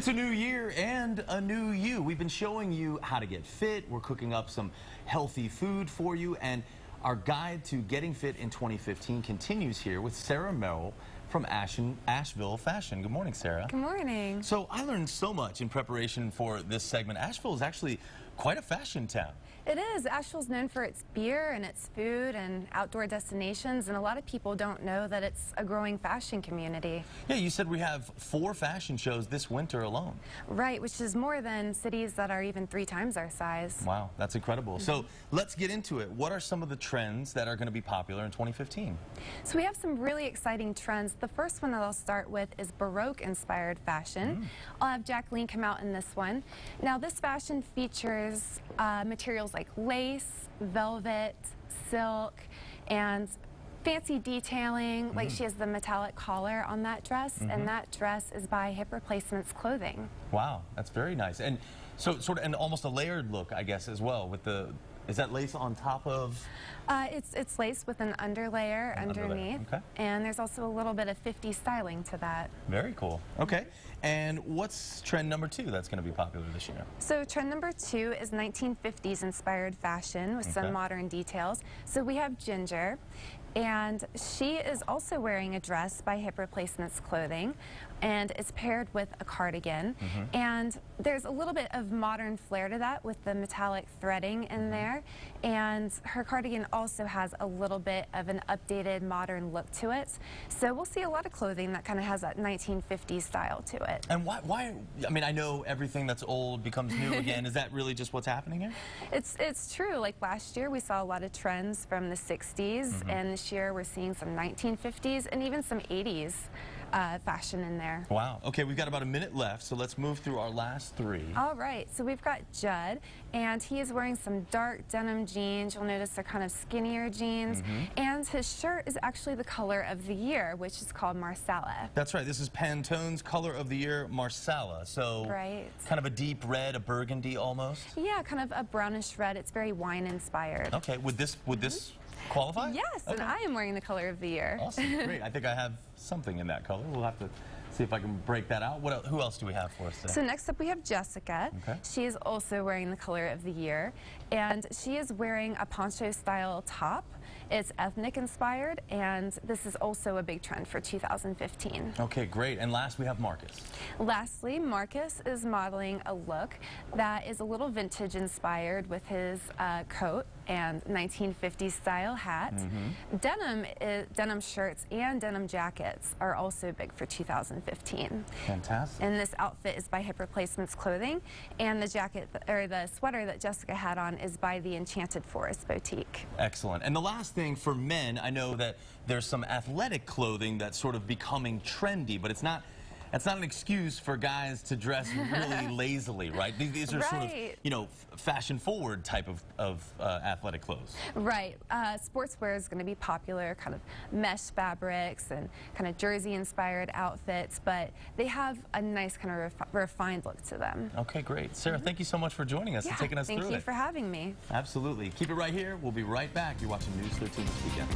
It's a new year and a new you. We've been showing you how to get fit. We're cooking up some healthy food for you. And our guide to getting fit in 2015 continues here with Sarah Merrell from Asheville Fashion. Good morning, Sarah. Good morning. So I learned so much in preparation for this segment. Asheville is actually quite a fashion town. It is. Asheville's known for its beer and its food and outdoor destinations, and a lot of people don't know that it's a growing fashion community. Yeah, you said we have 4 fashion shows this winter alone. Right, which is more than cities that are even 3 times our size. Wow, that's incredible. So let's get into it. What are some of the trends that are going to be popular in 2015? So we have some really exciting trends. The first one that I'll start with is Baroque-inspired fashion. I'll have Jacqueline come out in this one. Now, this fashion features materials like lace, velvet, silk, and fancy detailing. Like she has the metallic collar on that dress, and that dress is by Hip Replacements Clothing. Wow, that's very nice. And so sort of, and almost a layered look, I guess, as well, with the, is that lace on top of? It's lace with an underlayer underneath, okay. And there's also a little bit of 50s styling to that. Very cool. Okay, and what's trend number 2 that's going to be popular this year? So trend number 2 is 1950s inspired fashion with some modern details. So we have Ginger, and she is also wearing a dress by Hip Replacements Clothing, and it's paired with a cardigan. And there's a little bit of modern flair to that with the metallic threading in there, and her cardigan also has a little bit of an updated modern look to it. So we'll see a lot of clothing that kind of has that 1950s style to it. And why, I mean, I know everything that's old becomes new again. Is that really just what's happening here? It's true. Like last year we saw a lot of trends from the 60s, and this year we're seeing some 1950s and even some 80s fashion in there. Wow. Okay, we've got about a minute left, so let's move through our last 3. All right, so we've got Judd, and he is wearing some dark denim jeans. You'll notice they're kind of skinnier jeans, and his shirt is actually the color of the year, which is called Marsala. That's right. This is Pantone's color of the year, Marsala. So kind of a deep red, a burgundy almost? Yeah, kind of a brownish red. It's very wine inspired. Okay, would this qualify? Yes, and I am wearing the color of the year. Awesome, great. I think I have something in that color. We'll have to see if I can break that out. Who else do we have for us today? So next up we have Jessica. She is also wearing the color of the year, and she is wearing a poncho style top. It's ethnic inspired, and this is also a big trend for 2015. Okay, great. And last we have Marcus. Lastly, Marcus is modeling a look that is a little vintage inspired with his coat and 1950s style hat. Denim shirts and denim jackets are also big for 2015. Fantastic. And this outfit is by Hip Replacements Clothing, and the jacket or the sweater that Jessica had on is by the Enchanted Forest Boutique. Excellent. And the last thing for men, I know that there's some athletic clothing that's sort of becoming trendy, but it's not an excuse for guys to dress really lazily, right? These are sort of, you know, fashion-forward type of athletic clothes. Right. Sportswear is going to be popular, kind of mesh fabrics and kind of jersey-inspired outfits, but they have a nice kind of refined look to them. Okay, great. Sarah, thank you so much for joining us and taking us through it. Thank you for having me. Absolutely. Keep it right here. We'll be right back. You're watching News 13 this weekend.